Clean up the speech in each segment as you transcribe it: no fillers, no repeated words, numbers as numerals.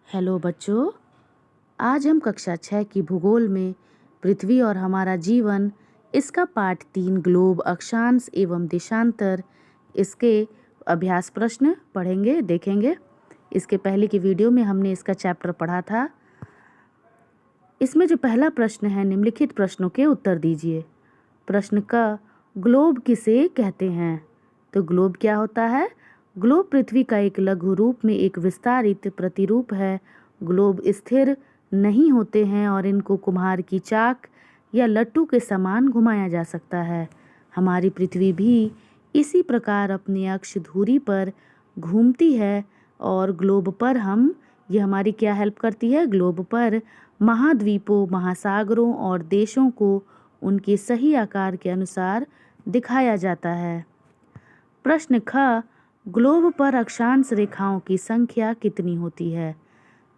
Hello बच्चों, आज हम कक्षा 6 की भूगोल में पृथ्वी और हमारा जीवन इसका पाठ 3 ग्लोब अक्षांश एवं देशांतर इसके अभ्यास प्रश्न पढ़ेंगे देखेंगे। इसके पहले की वीडियो में हमने इसका चैप्टर पढ़ा था। इसमें जो पहला प्रश्न है, निम्नलिखित प्रश्नों के उत्तर दीजिए। प्रश्न क, ग्लोब किसे कहते हैं? तो ग्लोब क्या होता है? ग्लोब पृथ्वी का एक लघु रूप में एक विस्तारित प्रतिरूप है। ग्लोब स्थिर नहीं होते हैं और इनको कुम्हार की चाक या लट्टू के समान घुमाया जा सकता है। हमारी पृथ्वी भी इसी प्रकार अपने अक्ष धुरी पर घूमती है और ग्लोब पर ये हमारी क्या हेल्प करती है? ग्लोब पर महाद्वीपों, महासागरों और देशों को उनके सही आकार के अनुसार दिखाया जाता है। प्रश्न ख, ग्लोब पर अक्षांश रेखाओं की संख्या कितनी होती है?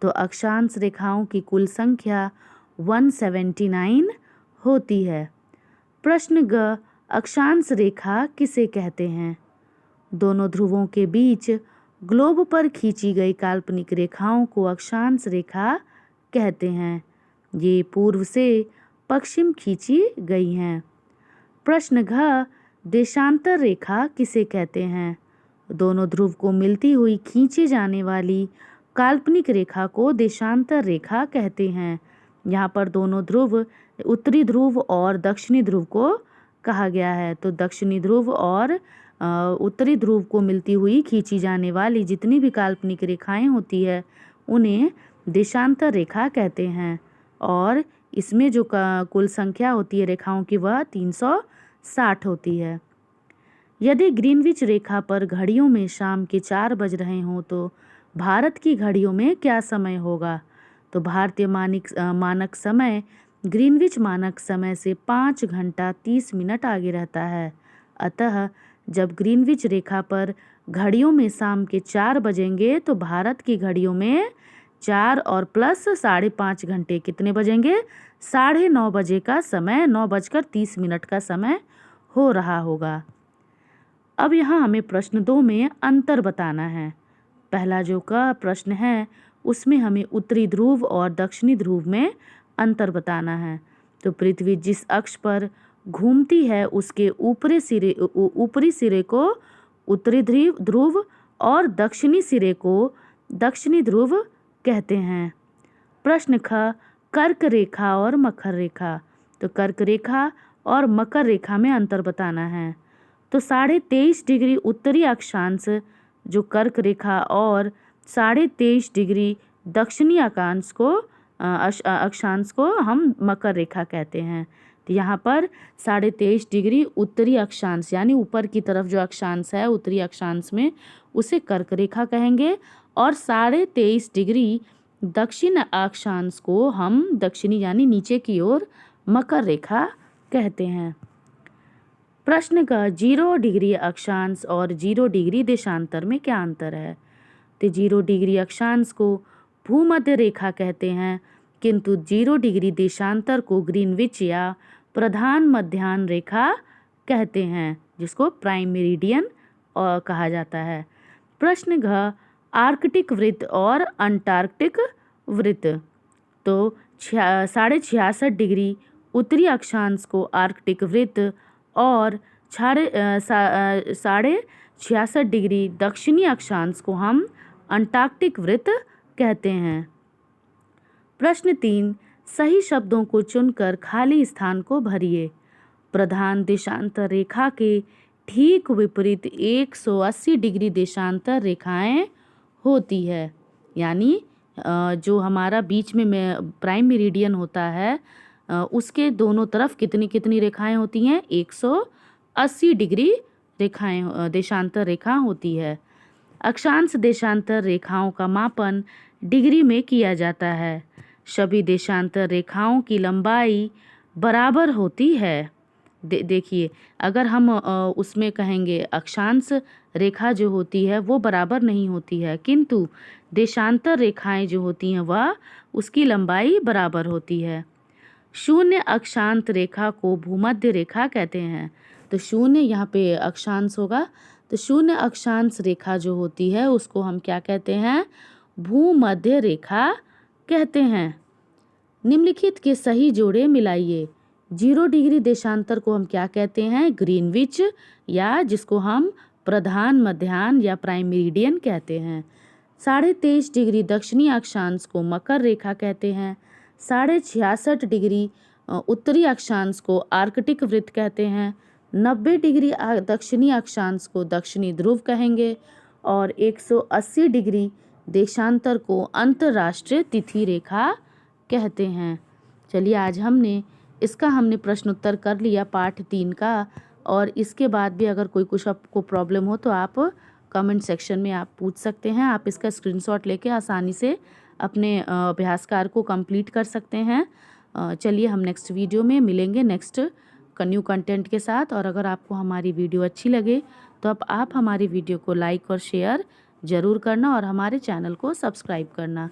तो अक्षांश रेखाओं की कुल संख्या 179 होती है। प्रश्न ग, अक्षांश रेखा किसे कहते हैं? दोनों ध्रुवों के बीच ग्लोब पर खींची गई काल्पनिक रेखाओं को अक्षांश रेखा कहते हैं। ये पूर्व से पश्चिम खींची गई हैं। प्रश्न घ, देशांतर रेखा किसे कहते हैं? दोनों ध्रुव को मिलती हुई खींची जाने वाली काल्पनिक रेखा को देशांतर रेखा कहते हैं। यहाँ पर दोनों ध्रुव, उत्तरी ध्रुव और दक्षिणी ध्रुव को कहा गया है। तो दक्षिणी ध्रुव और उत्तरी ध्रुव को मिलती हुई खींची जाने वाली जितनी भी काल्पनिक रेखाएं होती है उन्हें देशांतर रेखा कहते हैं। और इसमें जो कुल संख्या होती है रेखाओं की वह 360 होती है। यदि ग्रीनविच रेखा पर घड़ियों में शाम के 4 बज रहे हों तो भारत की घड़ियों में क्या समय होगा? तो भारतीय मानक समय ग्रीनविच मानक समय से 5 घंटा 30 मिनट आगे रहता है। अतः जब ग्रीनविच रेखा पर घड़ियों में शाम के 4 बजेंगे तो भारत की घड़ियों में 4 और प्लस 5.5 घंटे कितने बजेंगे? 9:30 बजे का समय, 9:30 का समय हो रहा होगा। अब यहाँ हमें प्रश्न 2 में अंतर बताना है। पहला जो का प्रश्न है उसमें हमें उत्तरी ध्रुव और दक्षिणी ध्रुव में अंतर बताना है। तो पृथ्वी जिस अक्ष पर घूमती है उसके ऊपरी सिरे को उत्तरी ध्रुव और दक्षिणी सिरे को दक्षिणी ध्रुव कहते हैं। प्रश्न ख, कर्क रेखा और मकर रेखा। तो कर्क रेखा और मकर रेखा में अंतर बताना है। तो 23.5 डिग्री उत्तरी अक्षांश जो कर्क रेखा और 23.5 डिग्री दक्षिणी अक्षांश को हम मकर रेखा कहते हैं। तो यहाँ पर 23.5 डिग्री उत्तरी अक्षांश यानी ऊपर की तरफ जो अक्षांश है उत्तरी अक्षांश में उसे कर्क रेखा कहेंगे और 23.5 डिग्री दक्षिण अक्षांश को हम दक्षिणी यानी नीचे की ओर मकर रेखा कहते हैं। प्रश्न का 0 डिग्री अक्षांश और 0 डिग्री देशांतर में क्या अंतर है? तो 0 डिग्री अक्षांश को भूमध्य रेखा कहते हैं किंतु 0 डिग्री देशांतर को ग्रीनविच या प्रधान मध्याह्न रेखा कहते हैं जिसको प्राइम मेरिडियन कहा जाता है। प्रश्न घ, आर्कटिक वृत्त और अंटार्कटिक वृत्त। तो 66.5 डिग्री उत्तरी अक्षांश को आर्कटिक वृत्त और 66.5 डिग्री दक्षिणी अक्षांश को हम अंटार्कटिक वृत्त कहते हैं। प्रश्न 3, सही शब्दों को चुनकर खाली स्थान को भरिए। प्रधान देशांतर रेखा के ठीक विपरीत 180 डिग्री देशांतर रेखाएं होती है। यानी जो हमारा बीच में प्राइम मेरिडियन होता है उसके दोनों तरफ कितनी कितनी रेखाएं होती हैं? 180 डिग्री रेखाएं देशांतर रेखा होती है। अक्षांश देशांतर रेखाओं का मापन डिग्री में किया जाता है। सभी देशांतर रेखाओं की लंबाई बराबर होती है। देखिए, अगर हम उसमें कहेंगे अक्षांश रेखा जो होती है वो बराबर नहीं होती है किंतु देशांतर रेखाएं जो होती हैं वह उसकी लंबाई बराबर होती है। शून्य अक्षांश रेखा को भूमध्य रेखा कहते हैं। तो शून्य यहाँ पे अक्षांश होगा। तो शून्य अक्षांश रेखा जो होती है उसको हम क्या कहते हैं? भूमध्य रेखा कहते हैं। निम्नलिखित के सही जोड़े मिलाइए। 0 डिग्री देशांतर को हम क्या कहते हैं? ग्रीनविच, या जिसको हम प्रधान मध्याह्न या प्राइम मेरिडियन कहते हैं। 23.5 डिग्री दक्षिणी अक्षांश को मकर रेखा कहते हैं। 66.5 डिग्री उत्तरी अक्षांश को आर्कटिक वृत्त कहते हैं। 90 डिग्री दक्षिणी अक्षांश को दक्षिणी ध्रुव कहेंगे और 180 डिग्री देशांतर को अंतर्राष्ट्रीय तिथि रेखा कहते हैं। चलिए, आज हमने प्रश्न उत्तर कर लिया पाठ 3 का, और इसके बाद भी अगर कुछ आपको प्रॉब्लम हो तो आप कमेंट सेक्शन में आप पूछ सकते हैं। आप इसका स्क्रीनशॉट लेके आसानी से अपने अभ्यासकार को कंप्लीट कर सकते हैं। चलिए, हम नेक्स्ट वीडियो में मिलेंगे नेक्स्ट न्यू कंटेंट के साथ। और अगर आपको हमारी वीडियो अच्छी लगे तो आप हमारी वीडियो को लाइक और शेयर ज़रूर करना और हमारे चैनल को सब्सक्राइब करना।